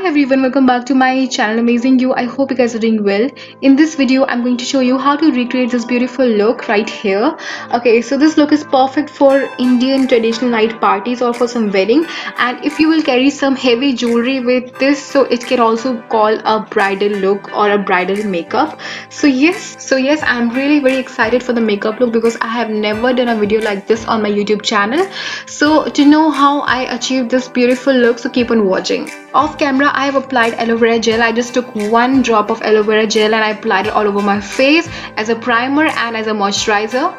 everyone, welcome back to my channel Amazing You. I hope you guys are doing well. In this video I'm going to show you how to recreate this beautiful look right here. Okay, so this look is perfect for Indian traditional night parties or for some wedding, and if you will carry some heavy jewelry with this, so it can also call a bridal look or a bridal makeup. So yes, I'm really very excited for the makeup look because I have never done a video like this on my YouTube channel. So to know how I achieved this beautiful look, so keep on watching. Off camera I have applied aloe vera gel. I just took one drop of aloe vera gel and I applied it all over my face as a primer and as a moisturizer.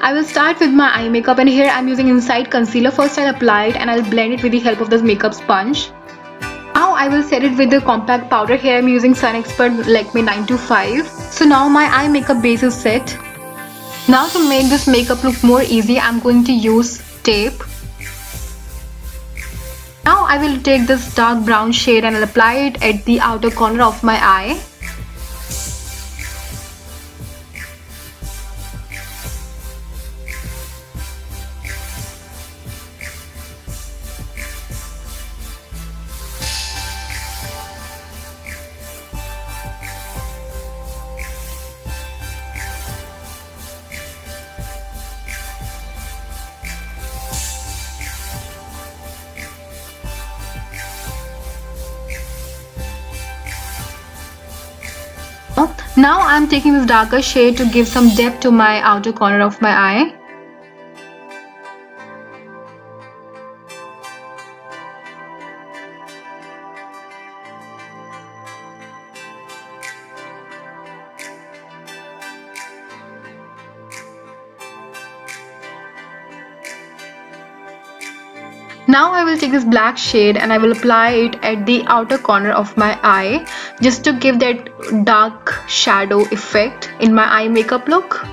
I will start with my eye makeup, and here I'm using Inside Concealer. First I'll apply it and I'll blend it with the help of this makeup sponge. Now I will set it with the compact powder. Here I'm using Sun Expert Lakme 925. So now my eye makeup base is set. Now to make this makeup look more easy, I'm going to use tape. Now I will take this dark brown shade and I'll apply it at the outer corner of my eye. Now I'm taking this darker shade to give some depth to my outer corner of my eye. Now I will take this black shade and I will apply it at the outer corner of my eye just to give that dark shadow effect in my eye makeup look.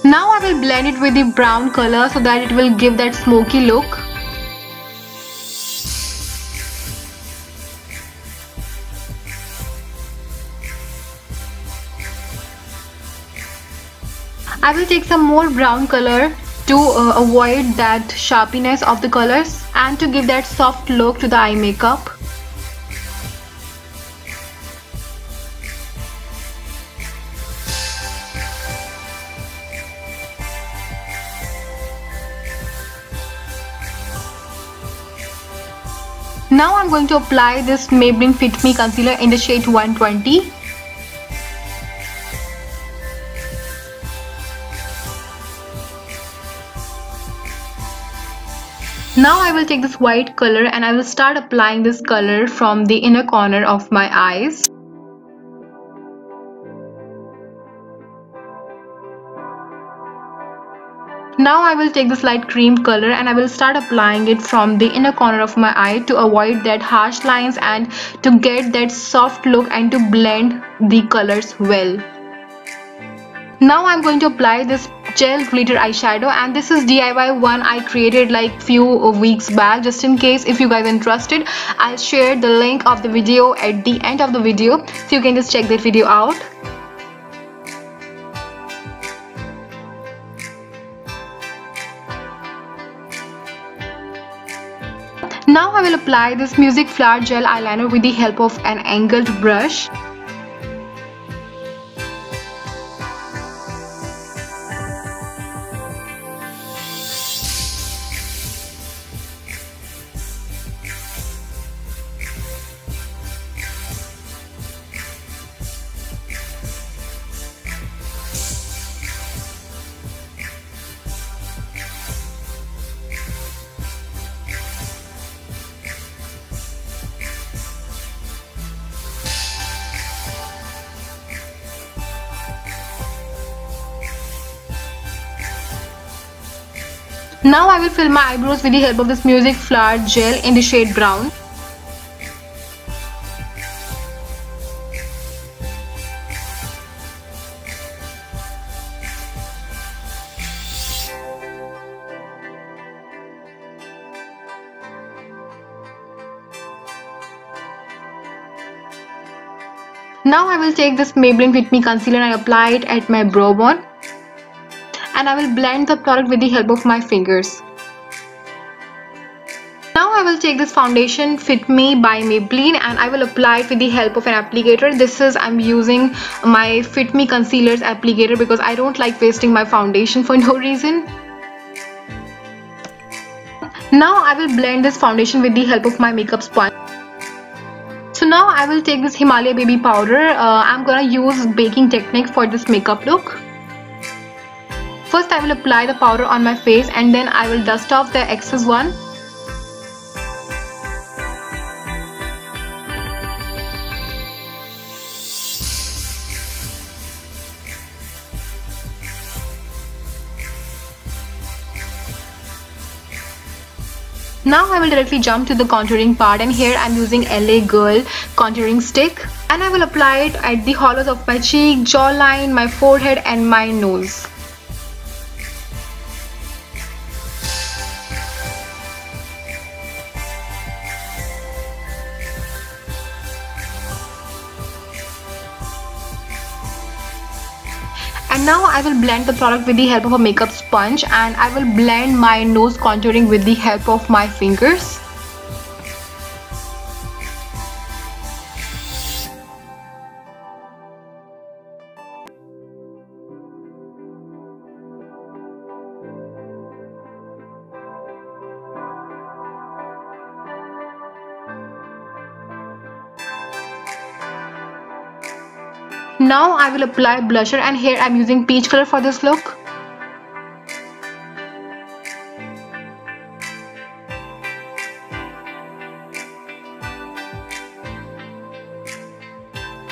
Now I will blend it with the brown color so that it will give that smoky look. I will take some more brown color to avoid that sharpiness of the colors and to give that soft look to the eye makeup. Now I'm going to apply this Maybelline Fit Me Concealer in the shade 120. Now I will take this white color and I will start applying this color from the inner corner of my eyes. Now I will take this light cream color and I will start applying it from the inner corner of my eye to avoid that harsh lines and to get that soft look and to blend the colors well. Now I'm going to apply this gel glitter eyeshadow, and this is DIY one I created like few weeks back. Just in case if you guys are interested, I'll share the link of the video at the end of the video so you can just check that video out. Now I will apply this Music Flower Gel Eyeliner with the help of an angled brush. Now I will fill my eyebrows with the help of this Music Flower Gel in the shade brown. Now I will take this Maybelline Fit Me Concealer and I apply it at my brow bone. And I will blend the product with the help of my fingers. Now I will take this foundation Fit Me by Maybelline and I will apply it with the help of an applicator. I'm using my Fit Me Concealer's applicator because I don't like wasting my foundation for no reason. Now I will blend this foundation with the help of my makeup sponge. So now I will take this Himalaya baby powder. I'm gonna use baking technique for this makeup look. First I will apply the powder on my face and then I will dust off the excess one. Now I will directly jump to the contouring part, and here I am using LA Girl contouring stick, and I will apply it at the hollows of my cheek, jawline, my forehead and my nose. And now I will blend the product with the help of a makeup sponge, and I will blend my nose contouring with the help of my fingers. Now I will apply blusher, and here I am using peach color for this look.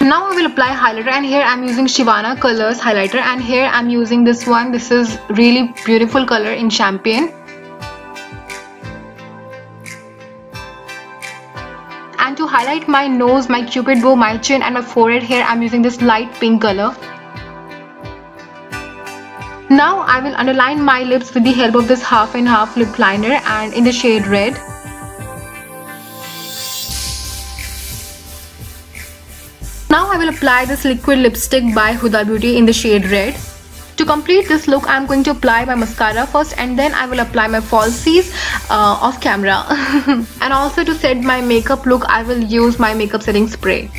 Now I will apply highlighter, and here I am using Shivana Colors highlighter, and here I am using this one. This is really beautiful color in champagne. And to highlight my nose, my cupid bow, my chin and my forehead, here I am using this light pink color. Now I will underline my lips with the help of this half and half lip liner and in the shade red. Now I will apply this liquid lipstick by Huda Beauty in the shade red. To complete this look, I am going to apply my mascara first, and then I will apply my falsies off camera. And also to set my makeup look, I will use my makeup setting spray.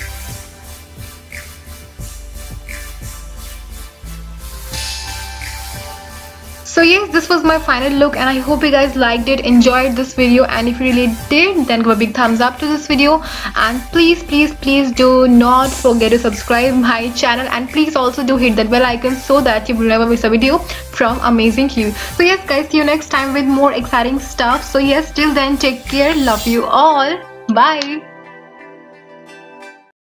So yes, this was my final look, and I hope you guys liked it, enjoyed this video, and if you really did, then give a big thumbs up to this video, and please do not forget to subscribe my channel, and please also do hit that bell icon so that you will never miss a video from Amazing You. So yes guys, see you next time with more exciting stuff. So yes, till then, take care, love you all, bye.